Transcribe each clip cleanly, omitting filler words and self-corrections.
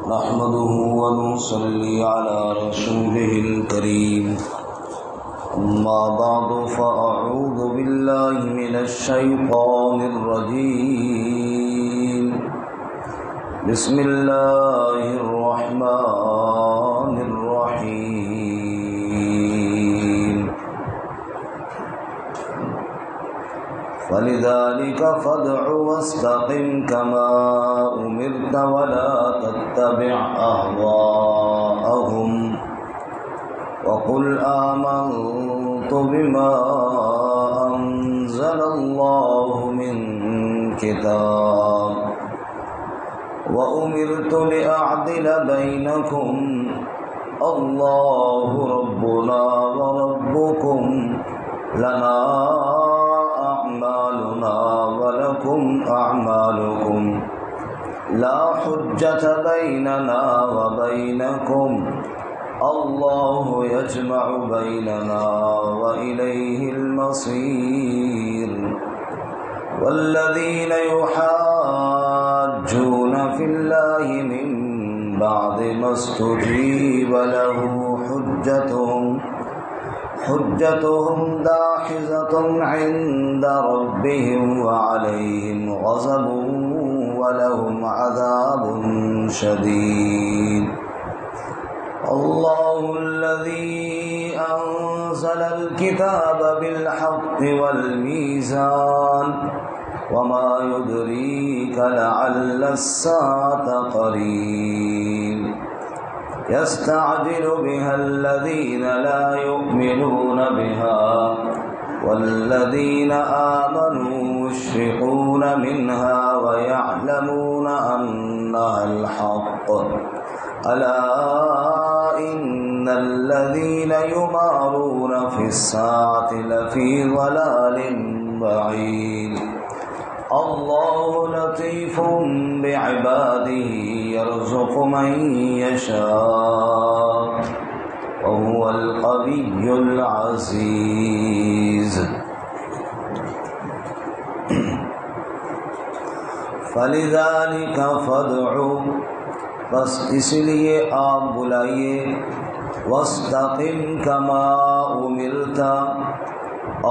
نحمده ونصلي على رسوله الكريم أما بعد فأعوذ بالله من الشيطان الرجيم بسم الله الرحمن الرحيم فلذلك فادع واستقم كما أمرت ولا تتبع أهواءهم وقل آمنت بما أنزل الله من كتاب وأمرت لأعدل بينكم الله ربنا وربكم لنا أعمالنا ولكم أعمالكم لا حجة بيننا وبينكم الله يجمع بيننا وإليه المصير والذين يحاجون في الله من بعد ما استجيب له حجتهم داحظة عند ربهم وعليهم غضب ولهم عذاب شديد الله الذي أنزل الكتاب بالحق والميزان وما يدريك لعل الساعة قريب يستعجل بها الذين لا يؤمنون بها والذين آمنوا مشفقون منها ويعلمون أنها الحق ألا إن الذين يمارون في الساعة لفي ضلال بعيد الله لطيف بعباده يرزق من يشاء وهو القوي العزيز فلذلك فادعوا بس اس لیے آپ بلائیے واستقم كما امرت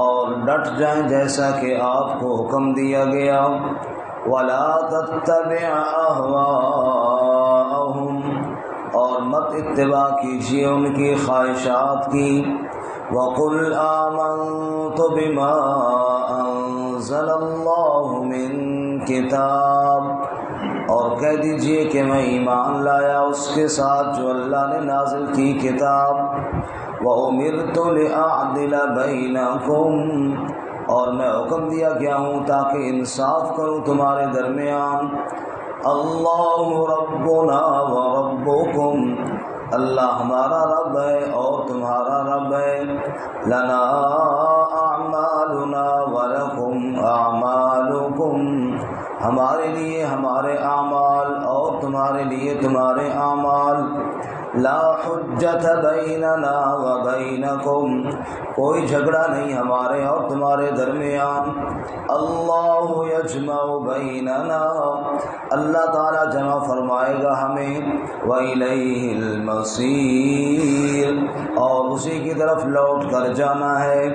اور ڈٹ جائیں جیسا کہ آپ کو حکم دیا گیا ولا تتبع اهواءهم اور مت اتباع کیجیے ان کی خواہشات کی وقل آمنت بما انزل الله من کتاب اور کہہ دیجئے کہ میں ایمان لایا اس کے ساتھ جو اللہ نے نازل کی کتاب وَأُمِرْتُ لِأَعْدِلَ بَيْنَكُمْ اور میں حکم دیا گیا ہوں تاکہ انصاف کروں تمہارے درمیان اللہ ربنا وربکم اللہ ہمارا رب ہے اور تمہارا رب ہے لنا اعمالنا ولکم اعمالکم ہمارے لیے ہمارے اعمال اور تمہارے لیے تمہارے اعمال لا حجت بیننا وبینکم کوئی جھگڑا نہیں ہمارے اور تمہارے درمیان اللہ یجمع بیننا اللہ تعالی جمع فرمائے گا ہمیں وإلیہ المصیر اور اسی کی طرف لوٹ کر جانا ہے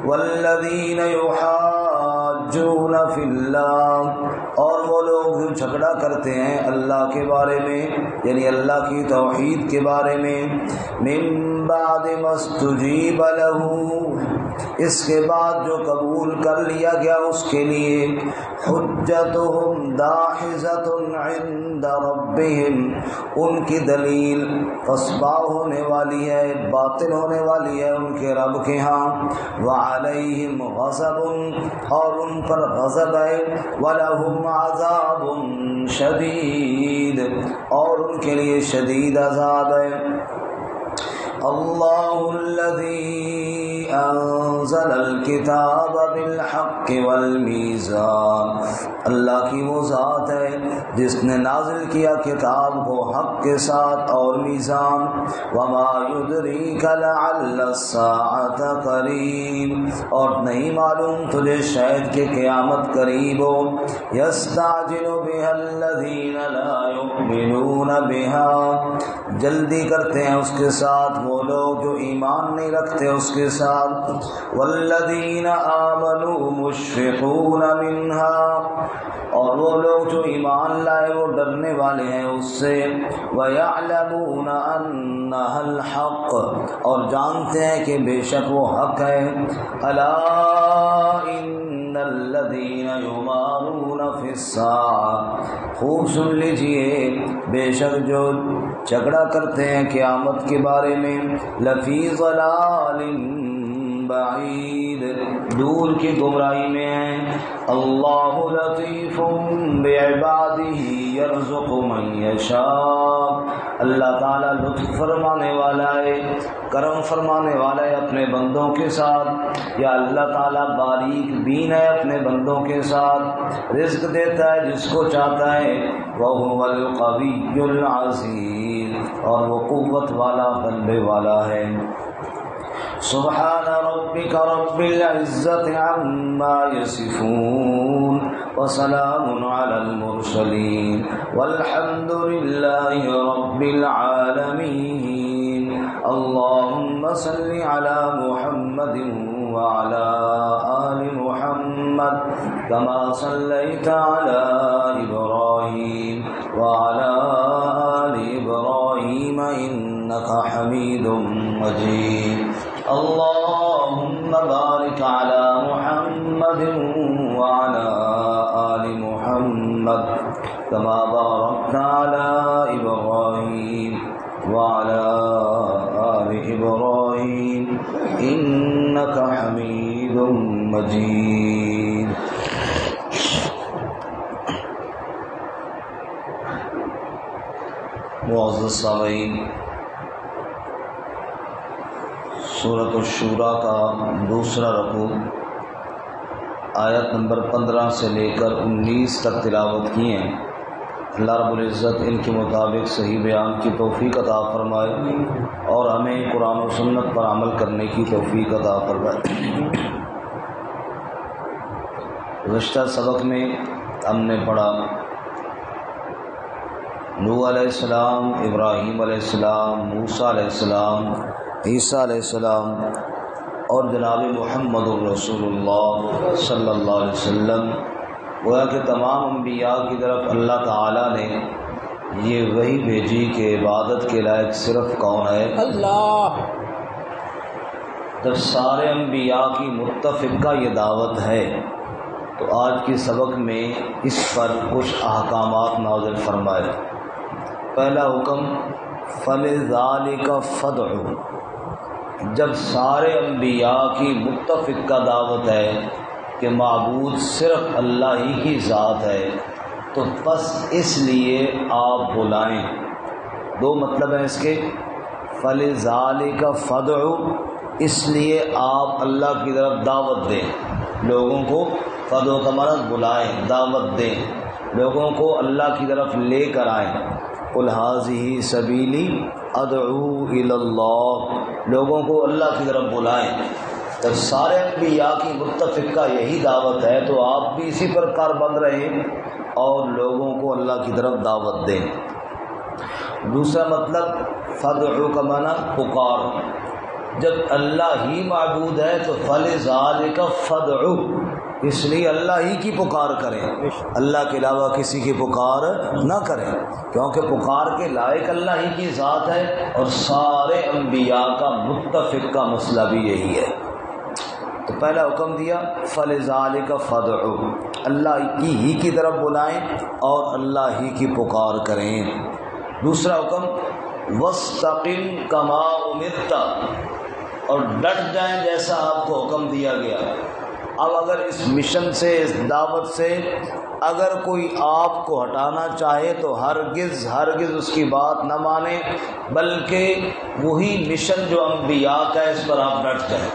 والذین یحاجون فی اللہ اور وہ لوگ جو جھگڑا کرتے ہیں اللہ کے بارے میں یعنی اللہ کی توحید کے بارے میں من بعد ما استجیب له اس کے بعد جو قبول کر لیا گیا اس کے لیے حجتهم داحظة عند ربهم ان کی دلیل فسبا ہونے والی ہے باطل ہونے والی ہے ان کے رب کے ہاں وعلیہم غضب اور ان پر غضب ہے ولہم عذاب شدید اور ان کے لیے شدید عذاب ہے اللہ الذی انزل الكتاب بالحق والمیزان اللہ کی وہ ذات ہے جس نے نازل کیا کتاب کو حق کے ساتھ اور میزان. وما یدریک لعل الساعة قریب، اور نہیں معلوم تجھے شاید کہ قیامت قریب ہو. یستعجل بها الذین لا یؤمنون بها، جلدی کرتے ہیں اس کے ساتھ وہ لوگ جو ایمان نہیں رکھتے اس کے ساتھ. والذین آمنوا مشفقون منها، اور وہ لوگ جو ایمان لائے وہ ڈرنے والے ہیں اس سے. وَيَعْلَمُونَ أَنَّهَا الْحَقُّ، اور جانتے ہیں کہ بے شک وہ حق ہے. أَلَا إِنَّ الَّذِينَ يُمَارُونَ فِي السَّاعَةِ، خوب سن لیجئے، بے شک جو جھگڑا کرتے ہیں قیامت کے بارے میں، لَفِي ضَلَالٍ بعید، دور کی گمراہی میں ہیں. اللہ لطیف بعبادہ یرزق من یشاء، اللہ تعالیٰ لطف فرمانے والا ہے، کرم فرمانے والا ہے اپنے بندوں کے ساتھ. یا اللہ تعالیٰ باریک بین ہے اپنے بندوں کے ساتھ، رزق دیتا ہے جس کو چاہتا ہے. وَهُوَ الْقَوِيُّ الْعَزِيزُ، اور وہ قوت والا غلبے والا ہے. سبحان ربك رب العزة عما يصفون وسلام على المرسلين والحمد لله رب العالمين. اللهم صل على محمد وعلى آل محمد كما صليت على إبراهيم وعلى آل إبراهيم إنك حميد مجيد. اللهم بارك على محمد وعلى آل محمد كما باركت على إبراهيم وعلى آل إبراهيم إنك حميد مجيد. معزز سامعین، سورۃ الشورى کا دوسرا رکوع آیت نمبر 15 سے لے کر 19 تک تلاوت کی ہیں. اللہ رب العزت ان کے مطابق صحیح بیان کی توفیق عطا فرمائے اور ہمیں قرآن و سنت پر عمل کرنے کی توفیق عطا فرمائے. گزشتہ سبق میں ہم نے پڑھا نوح علیہ السلام، ابراہیم علیہ السلام، موسیٰ علیہ السلام، عیسیٰ علیہ السلام اور جناب محمد الرسول اللہ صلی اللہ علیہ وسلم. گویا کہ تمام انبیاء کی طرف اللہ تعالیٰ نے یہ وحی بھیجی کہ عبادت کے لائق صرف کون ہے؟ اللہ. جب سارے انبیاء کی متفقہ یہ دعوت ہے تو آج کے سبق میں اس پر کچھ احکامات نازل فرمائے. پہلا حکم فَلِذَالِكَ فَادْعُ، جب سارے انبیاء کی متفقہ دعوت ہے کہ معبود صرف اللہ ہی کی ذات ہے تو بس اس لیے آپ بلائیں. دو مطلب ہیں اس کے. فَلِذَالِكَ فَادْعُ، اس لیے آپ اللہ کی طرف دعوت دیں، لوگوں کو فدو کا مطلب بلائیں، دعوت دیں، لوگوں کو اللہ کی طرف لے کر آئیں. قُلْ هَٰذِهِ سَبِيلِي أَدْعُو إِلَى اللَّهِ، لوگوں کو اللہ کی طرف بلائیں. جب سارے انبیاء کی متفقہ یہی دعوت ہے تو آپ بھی اسی پر کاربند رہیں اور لوگوں کو اللہ کی طرف دعوت دیں. دوسرا مطلب فَادْعُ کا معنی پکار. جب اللہ ہی معبود ہے تو فَلِذَالِكَ فَادْعُ، اس لیے اللہ ہی کی پکار کریں، اللہ کے علاوہ کسی کی پکار نہ کریں، کیونکہ پکار کے لائق اللہ ہی کی ذات ہے اور سارے انبیاء کا متفق کا مسئلہ بھی یہی ہے. تو پہلا حکم دیا فَلِذَالِكَ فَادْعُ، اللہ ہی کی طرف بلائیں اور اللہ ہی کی پکار کریں. دوسرا حکم وَاسْتَقِمْ كَمَا أُمِرْتَ، اور ڈٹ جائیں جیسا آپ کو حکم دیا گیا. اب اگر اس مشن سے، اس دعوت سے اگر کوئی آپ کو ہٹانا چاہے تو ہرگز اس کی بات نہ مانیں، بلکہ وہی مشن جو انبیاء کا ہے اس پر آپ ڈٹ جائیں،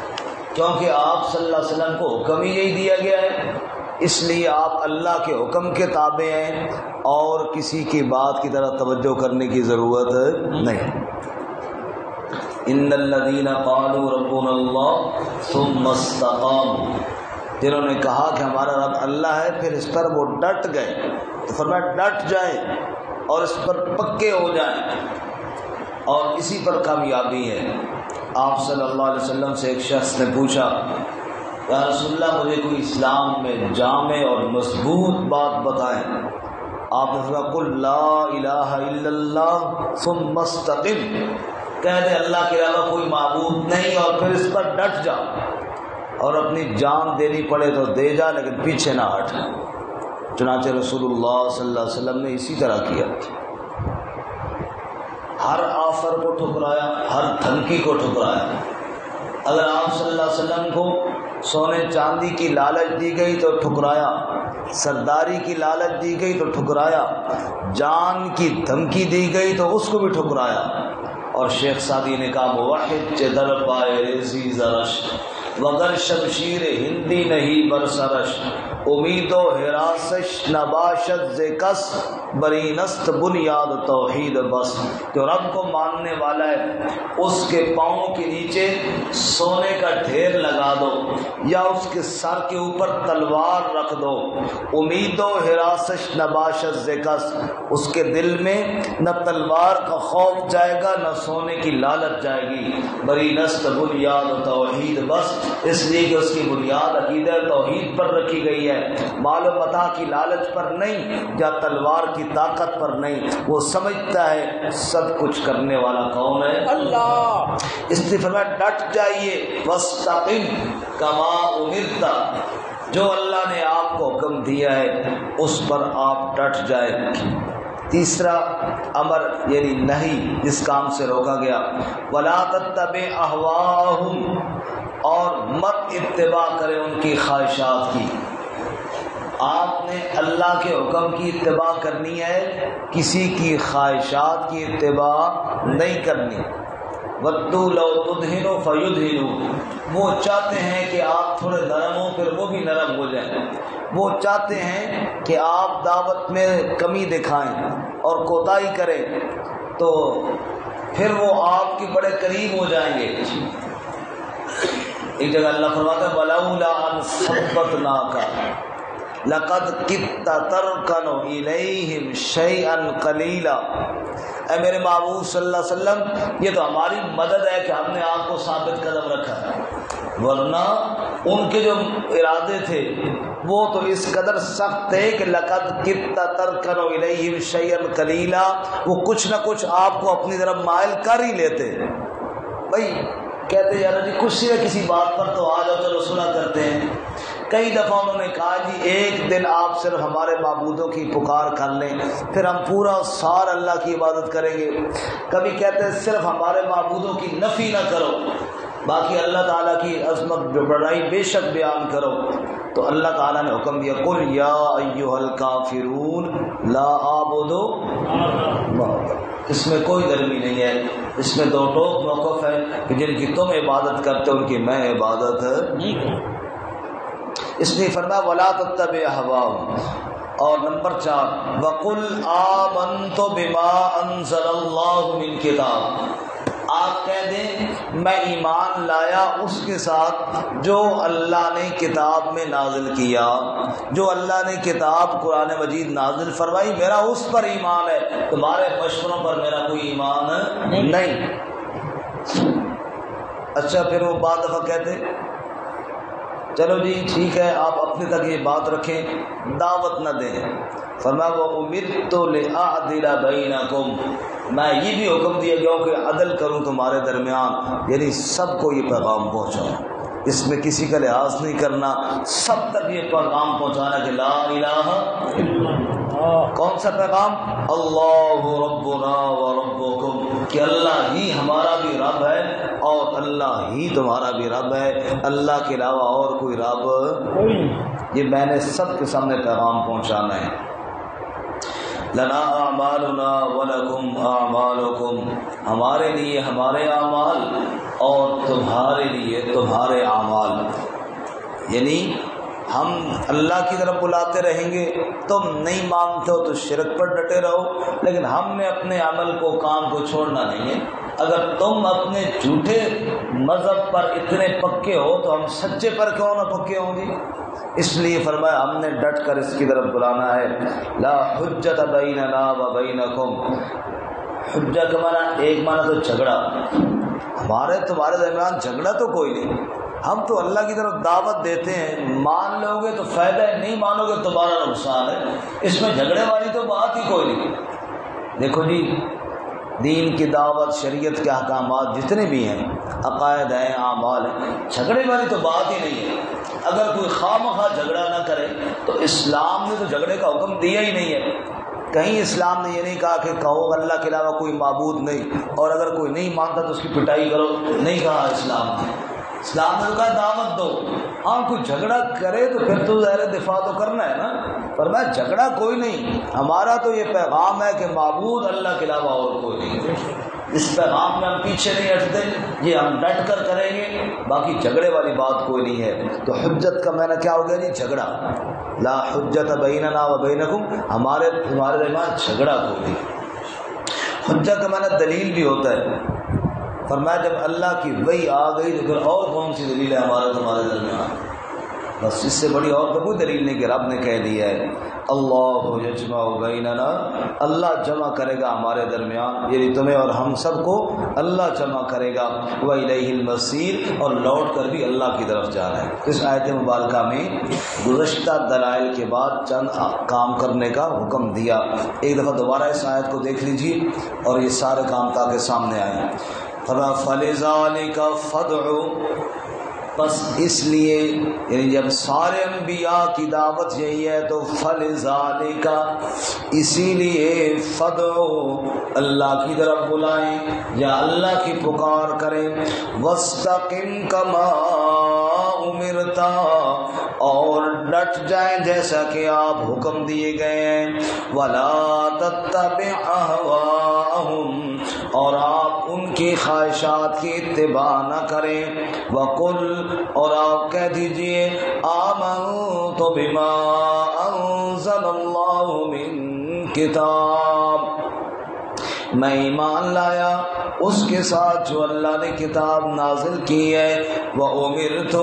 کیونکہ آپ صلی اللہ علیہ وسلم کو حکم ہی یہی دیا گیا ہے. اس لیے آپ اللہ کے حکم کے تابع ہیں اور کسی کی بات کی طرف توجہ کرنے کی ضرورت نہیں۔ ان الذین قالوا ربنا اللہ ثم استقاموا، جنہوں نے کہا کہ ہمارا رب اللہ ہے پھر اس پر وہ ڈٹ گئے، تو فرمایا ڈٹ جائیں اور اس پر پکے ہو جائیں، اور اسی پر کامیابی ہے۔ آپ صلی اللہ علیہ وسلم سے ایک شخص نے پوچھا یا رسول اللہ مجھے کوئی اسلام میں جامع اور مضبوط بات بتائیں۔ آپ نے فرمایا قل لا الہ الا اللہ ثم استقم، کہہ دے اللہ کے علاوہ کوئی معبود نہیں اور پھر اس پر ڈٹ جا، اور اپنی جان دینی پڑے تو دے جا لیکن پیچھے نہ ہٹ۔ چنانچہ رسول اللہ صلی اللہ علیہ وسلم نے اسی طرح کیا، ہر آفر کو ٹھکرایا، ہر دھمکی کو ٹھکرایا۔ اگر آپ صلی اللہ علیہ وسلم کو سونے چاندی کی لالچ دی گئی تو ٹھکرایا، سرداری کی لالچ دی گئی تو ٹھکرایا، جان کی دھمکی دی گئی تو اس کو بھی ٹھکرایا۔ اور شیخ سعدی نے کہا موحد چے در پائے ریزی زرش، وگر شمشیر ہندی نہیں برسرش، امید و حراسش نباشد ز کس، برینست بنیاد توحید بس۔ جو رب کو ماننے والا ہے اس کے پاؤں کے نیچے سونے کا ڈھیر لگا دو یا اس کے سر کے اوپر تلوار رکھ دو، امید و حراسش نباشد ز کس، اس کے دل میں نہ تلوار کا خوف جائے گا نہ سونے کی لالچ جائے گی۔ برینست بنیاد توحید بس، اس لیے کہ اس کی بنیاد عقیدہ توحید پر رکھی گئی ہے، مال و متاع کی لالچ پر نہیں یا تلوار کی طاقت پر نہیں۔ وہ سمجھتا ہے سب کچھ کرنے والا کون ہے؟ اللہ۔ اس لیے فرمایا ڈٹ جائیے، واستقم کما امرت، جو اللہ نے آپ کو حکم دیا ہے اس پر آپ ڈٹ جائیں۔ تیسرا امر یعنی نہیں جس کام سے روکا گیا، ولا تتبع اہواءہم، اور مت اتباع کرے ان کی خواہشات کی۔ آپ نے اللہ کے حکم کی اتباع کرنی ہے، کسی کی خواہشات کی اتباع نہیں کرنی۔ وَدُّوا لَوْ تُدْهِنُوا فَيُدْهِنُوا، وہ چاہتے ہیں کہ آپ تھوڑے نرم ہوں پھر وہ بھی نرم ہو جائیں، وہ چاہتے ہیں کہ آپ دعوت میں کمی دکھائیں اور کوتاہی کریں تو پھر وہ آپ کے بڑے قریب ہو جائیں گے۔ ایک جگہ اللہ فرماتا ہے وَلَوْلَا أَن ثَبَّتْنَاكَ لَقَدْ كِدتَّ تَرْكَنُ إِلَيْهِمْ شَيْئًا قَلِيلًا، اے میرے محبوب صلی اللہ علیہ وسلم یہ تو ہماری مدد ہے کہ ہم نے آپ کو ثابت قدم رکھا ہے، ورنہ ان کے جو ارادے تھے وہ تو اس قدر سخت تھے کہ لَقَدْ كِدتَّ تَرْكَنُ إِلَيْهِمْ شَيْئًا قَلِيلًا، وہ کچھ نہ کچھ آپ کو اپنی طرف مائل کر ہی لیتے۔ بھائی کہتے یار جی کسی نہ کسی بات پر تو آ جاؤ چلو صلح کرتے ہیں۔ کئی دفعہ انہوں نے کہا جی ایک دن آپ صرف ہمارے معبودوں کی پکار کر لیں پھر ہم پورا سال اللہ کی عبادت کریں گے۔ کبھی کہتے ہیں صرف ہمارے معبودوں کی نفی نہ کرو، باقی اللہ تعالیٰ کی عظمت جو بڑائی بے شک بیان کرو۔ تو اللہ تعالیٰ نے حکم دیا قل یا ایھا الکافرون لا اعبد، اس میں کوئی گرمی نہیں ہے، اس میں دو ٹوک موقف ہے کہ جن کی تم عبادت کرتے ہو ان کی میں عبادت نہیں کروں۔ اس نے فرمایا ولا تتبع اہواءہم، اور نمبر 4 وقل آمنت بما انزل اللہ من کتاب، آپ کہہ دیں میں ایمان لایا اس کے ساتھ جو اللہ نے کتاب میں نازل کیا، جو اللہ نے کتاب قرآن مجید نازل فرمائی میرا اس پر ایمان ہے، تمہارے مشوروں پر میرا کوئی ایمان نہیں۔ اچھا پھر وہ بعض دفعہ کہتے چلو جی ٹھیک ہے آپ اپنے تک یہ بات رکھیں، دعوت نہ دیں۔ فرمایا وَأُمِرْتُ لِأَعْدِلَ بَيْنَكُمْ، میں یہ بھی حکم دیا گیا کہ عدل کروں تمہارے درمیان، یعنی سب کو یہ پیغام پہنچاؤں، اس میں کسی کا لحاظ نہیں کرنا، سب تک یہ پیغام پہنچانا کہ لا الہ الا اللہ۔ کون سا پیغام؟ اللہ ربنا و ربکم، کہ اللہ ہی ہمارا بھی رب ہے اور اللہ ہی تمہارا بھی رب ہے، اللہ کے علاوہ اور کوئی رب، یہ میں نے سب کے سامنے پیغام پہنچانا ہے۔ لنا اعمالنا ولکم اعمالکم، ہمارے لیے ہمارے اعمال اور تمہارے لیے تمہارے اعمال، یعنی ہم اللہ کی طرف بلاتے رہیں گے، تم نہیں مانتے ہو تو شرک پر ڈٹے رہو، لیکن ہم نے اپنے عمل کو، کام کو چھوڑنا نہیں ہے۔ اگر تم اپنے جھوٹے مذہب پر اتنے پکے ہو تو ہم سچے پر کیوں نہ پکے ہوں گے؟ اس لیے فرمایا ہم نے ڈٹ کر اس کی طرف بلانا ہے۔ لا حجت بیننا و بینکم، حجت کا معنی ایک معنی تو جھگڑا، ہمارے تمہارے درمیان جھگڑا تو کوئی نہیں، ہم تو اللہ کی طرف دعوت دیتے ہیں، مان لو گے تو فائدہ ہے، نہیں مانو گے تمہارا نقصان ہے، اس میں جھگڑے والی تو بات ہی کوئی نہیں۔ دیکھو جی، دین کی دعوت، شریعت کے احکامات جتنے بھی ہیں، عقائد ہیں، اعمال ہیں، جھگڑے والی تو بات ہی نہیں ہے۔ اگر کوئی خواہ جھگڑا نہ کرے تو اسلام نے تو جھگڑے کا حکم دیا ہی نہیں ہے۔ کہیں اسلام نے یہ نہیں کہا کہ کہو اللہ کے علاوہ کوئی معبود نہیں، اور اگر کوئی نہیں مانتا تو اس کی پٹائی کرو، نہیں کہا اسلام نے۔ اسلام نے کہا دعوت دو، ہاں کوئی جھگڑا کرے تو پھر تو ظاہر دفاع تو کرنا ہے نا، پر میں جھگڑا کوئی نہیں، ہمارا تو یہ پیغام ہے کہ معبود اللہ کے علاوہ اور کوئی نہیں، اس پیغام میں ہم پیچھے نہیں ہٹتے، یہ ہم ڈٹ کر کریں گے، باقی جھگڑے والی بات کوئی نہیں ہے۔ تو حجت کا معنی کیا ہو گیا جی؟ جھگڑا۔ لا حجت بیننا و بینکم، ہمارے تمہارے درمیان جھگڑا کوئی نہیں۔ حجت کا معنی دلیل بھی ہوتا ہے، فرمایا جب اللہ کی وحی آ گئی تو پھر اور کون سی دلیل ہے ہمارے تمہارے درمیان؟ بس اس سے بڑی اور کوئی دلیل نہیں کہ رب نے کہہ دیا ہے اللہ یجمع بیننا، اللہ جمع کرے گا ہمارے درمیان، یعنی تمہیں اور ہم سب کو اللہ جمع کرے گا، وَإِلَيْهِ الْمَصِيرُ، اور لوٹ کر بھی اللہ کی طرف جانا ہے۔ اس آیت مبارکہ میں گزشتہ دلائل کے بعد چند کام کرنے کا حکم دیا۔ ایک دفعہ دوبارہ اس آیت کو دیکھ لیجیے اور یہ سارے کام تاکہ سامنے آئیں۔ فَلِذَلِكَ فَادْعُ، بس اس لیے، یعنی جب سارے انبیاء کی دعوت یہی ہے تو فَلِذَلِكَ، اسی لیے فَادْعُ، اللہ کی طرف بلائیں یا اللہ کی پکار کریں، وَاسْتَقِمْ كَمَا أُمِرْتَ، اور ڈٹ جائیں جیسا کہ آپ حکم دیے گئے ہیں، وَلَا تَتَّبِعْ أَهْوَاءَهُمْ، اور آپ ان کی خواہشات کی اتباع نہ کریں، وَقُلْ، اور آپ کہہ دیجئے آمنت بما انزل اللہ من کتاب، میں ایمان لایا اس کے ساتھ جو اللہ نے کتاب نازل کی ہے، وَأُمِرْتُ،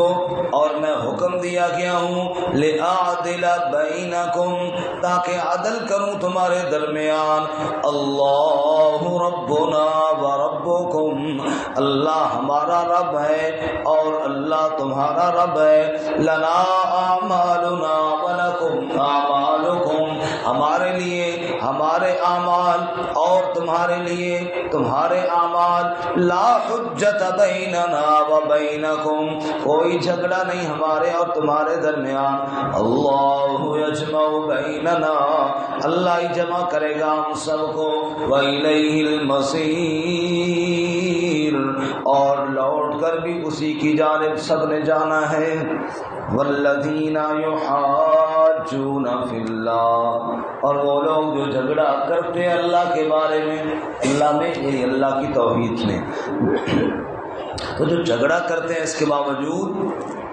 اور میں حکم دیا گیا ہوں، لِأَعْدِلَ بَيْنَكُمْ، تاکہ عدل کروں تمہارے درمیان، اللہ ربنا وَرَبُّكُمْ، اللہ ہمارا رب ہے اور اللہ تمہارا رب ہے، لنا اعمالنا وَلَكُمْ اعمالکم، ہمارے لیے ہمارے اعمال اور تمہارے لیے تمہارے اعمال، لا حجت بیننا و بینکم، کوئی جھگڑا نہیں ہمارے اور تمہارے درمیان، اللہ یجمع بیننا، اللہ ہی جمع کرے گا ہم سب کو، وَإِلَيْهِ الْمَصِيرُ، اور لوٹ کر بھی اسی کی جانب سب نے جانا ہے، وَالَّذِينَ يُحَاجُّونَ فِي اللَّهِ، اور وہ لوگ جو جھگڑا کرتے ہیں اللہ کے بارے میں، اللہ میں یعنی اللہ کی توحید میں، تو جو جھگڑا کرتے ہیں اس کے باوجود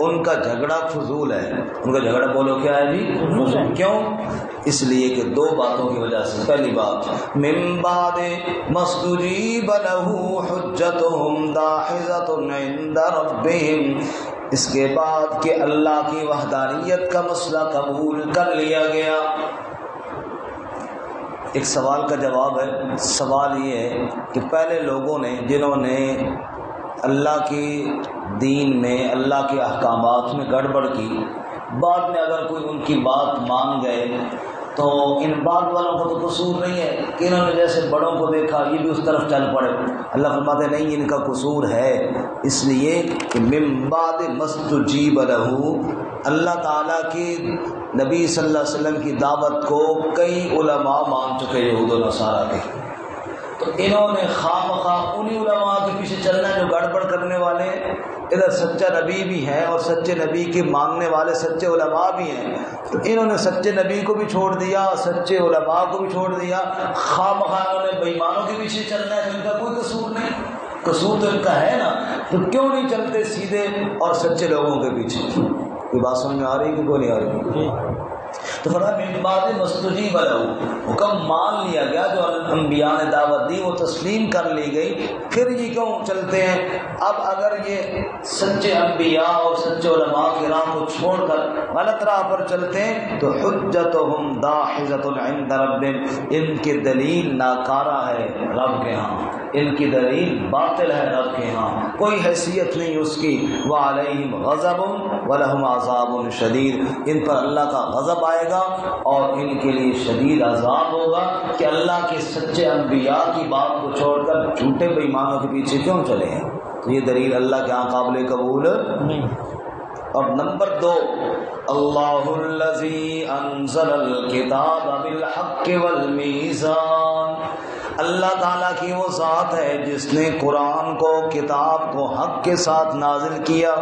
ان کا جھگڑا فضول ہے، ان کا جھگڑا بولو کیا ہے جی؟ فضول۔ کیوں؟ اس لیے کہ دو باتوں کی وجہ سے۔ پہلی بات، من بعد ما استجیب له حجتهم داحضۃ عند ربهم، اس کے بعد کہ اللہ کی وحدانیت کا مسئلہ قبول کر لیا گیا۔ ایک سوال کا جواب ہے، سوال یہ ہے کہ پہلے لوگوں نے جنہوں نے اللہ کی دین میں، اللہ کے احکامات میں گڑبڑ کی، بعد میں اگر کوئی ان کی بات مان گئے تو ان بعد والوں کو تو قصور نہیں ہے کہ انہوں نے جیسے بڑوں کو دیکھا یہ بھی اس طرف چل پڑے۔ اللہ فرماتے ہیں نہیں، ان کا قصور ہے، اس لیے کہ من بعد مستجیب لہ، اللہ تعالیٰ کی نبی صلی اللہ علیہ وسلم کی دعوت کو کئی علماء مان چکے یہود و نصارہ کے، تو انہوں نے خواہ انہی علماء کے پیچھے چلنا ہے جو گڑبڑ کرنے والے ہیں۔ ادھر سچا نبی بھی ہے اور سچے نبی کے ماننے والے سچے علماء بھی ہیں، تو انہوں نے سچے نبی کو بھی چھوڑ دیا، سچے علماء کو بھی چھوڑ دیا، خواہ انہوں نے بے ایمانوں کے پیچھے چلنا ہے، تو ان کا کوئی قصور نہیں، قصور تو ان کا ہے نا، تو کیوں نہیں چلتے سیدھے اور سچے لوگوں کے پیچھے؟ کوئی بات سمجھ میں آ رہی کہ کوئی نہیں آ رہی؟ تو فرمایا من بعد مستجیب لہ، حکم مان لیا گیا، جو انبیاء نے دعوت دی وہ تسلیم کر لی گئی، پھر یہ کیوں چلتے ہیں؟ اب اگر یہ سچے انبیاء اور سچے علماء کی راہ کو چھوڑ کر غلط راہ پر چلتے ہیں تو حجتہم داحضۃ عند ربہم، ان کی دلیل ناکارہ ہے رب کے ہاں، ان کی دلیل باطل ہے رب کے ہاں، کوئی حیثیت نہیں اس کی۔ وعلیہم غضب ولہم عذاب شدید، ان پر اللہ کا غضب آئے گا اور ان کے لیے شدید عذاب ہوگا کہ اللہ کے سچے انبیاء کی بات کو چھوڑ کر جھوٹے بے ایمانوں کے پیچھے کیوں چلے ہیں؟ تو یہ دلیل اللہ کے ہاں قابل قبول نہیں۔ اور نمبر 2، اللہ الذی انزل الکتاب بالحق والمیزان، اللہ تعالیٰ کی وہ ذات ہے جس نے قرآن کو، کتاب کو حق کے ساتھ نازل کیا،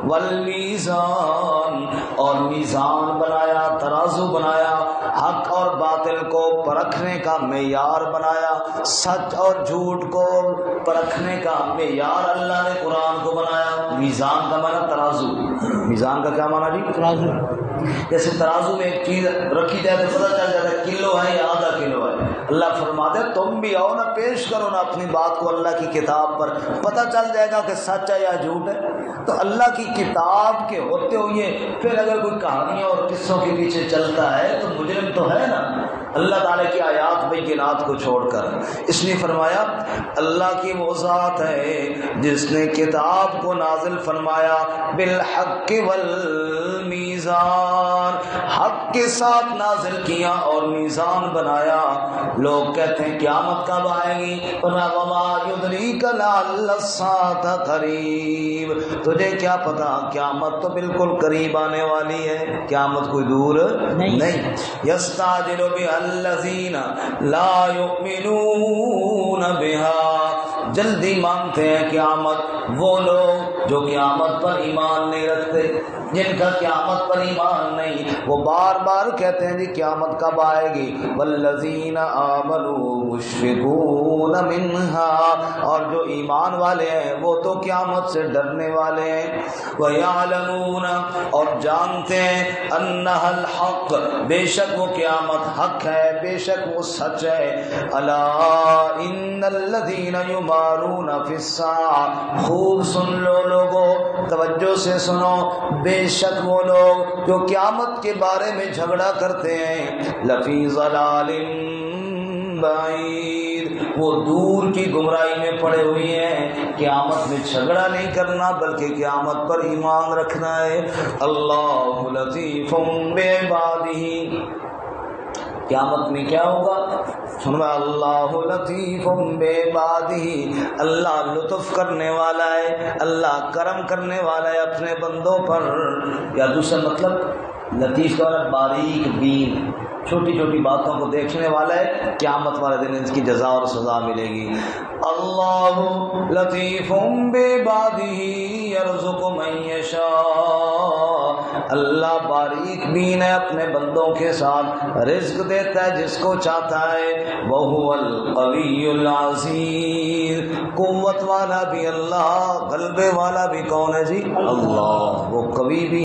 والمیزان، اور میزان بنایا، ترازو بنایا، حق اور باطل کو پرکھنے کا معیار بنایا، سچ اور جھوٹ کو پرکھنے کا معیار اللہ نے قرآن کو بنایا۔ میزان کا معنی ترازو، میزان کا کیا معنی جی؟ ترازو۔ جیسے ترازو میں ایک چیز رکھی جائے تو پتہ چل جاتا ہے کلو ہے یا آدھا کلو ہے۔ اللہ فرماتے ہیں تم بھی آؤ نا، پیش کرو نا اپنی بات کو اللہ کی کتاب پر، پتہ چل جائے گا کہ سچ ہے یا جھوٹ ہے۔ تو اللہ کی کتاب کے ہوتے ہوئے پھر اگر کوئی کہانیاں اور قصوں کے پیچھے چلتا ہے تو مجرم تو ہے نا، اللہ تعالیٰ کی آیات بینات کو چھوڑ کر۔ اس لیے فرمایا اللہ کی وہ ذات ہے جس نے کتاب کو نازل فرمایا بالحق والمیزان، حق کے ساتھ نازل کیا اور میزان بنایا۔ لوگ کہتے ہیں قیامت کب آئے گی؟ وما یدریک لعل الساعة قریب، تجھے کیا پتا قیامت تو بالکل قریب آنے والی ہے، قیامت کوئی دور نہیں۔ یستعجل بها الذین لا یؤمنون بها، جلدی مانتے ہیں قیامت وہ لوگ جو قیامت پر ایمان نہیں رکھتے، جن کا قیامت پر ایمان نہیں، وہ بار بار کہتے ہیں جی قیامت کب آئے گی۔ والذین آمنوا مشفقون منها، اور جو ایمان والے ہیں وہ تو قیامت سے ڈرنے والے ہیں۔ ویعلمون، اور جانتے ہیں انها الحق، بے شک وہ قیامت حق ہے، بے شک وہ سچ ہے۔ الا ان الذین یمارون فی الساعة، خوب سن لو لوگو، توجہ سے سنو، بے شک وہ لوگ جو قیامت کے بارے میں جھگڑا کرتے ہیں لفی ضلال بعید، وہ دور کی گمراہی میں پڑے ہوئے ہیں۔ قیامت میں جھگڑا نہیں کرنا بلکہ قیامت پر ایمان رکھنا ہے۔ اللہ لطیف بعبادہ، قیامت میں کیا ہوگا؟ سنوا اللہ لطیف بعبادہ، اللہ لطف کرنے والا ہے، اللہ کرم کرنے والا ہے اپنے بندوں پر۔ یا دوسرا مطلب لطیف کا مطلب باریک بین، چھوٹی چھوٹی باتوں کو دیکھنے والا ہے، قیامت والے دن اس کی جزا اور سزا ملے گی۔ اللہ لطیف بعبادہ یرزق من یشاء، اللہ باریک بین ہے اپنے بندوں کے ساتھ، رزق دیتا ہے جس کو چاہتا ہے۔ وہو القوی العزیز، قوت والا بھی اللہ، غلبے والا بھی کون ہے جی؟ اللہ، وہ قوی بھی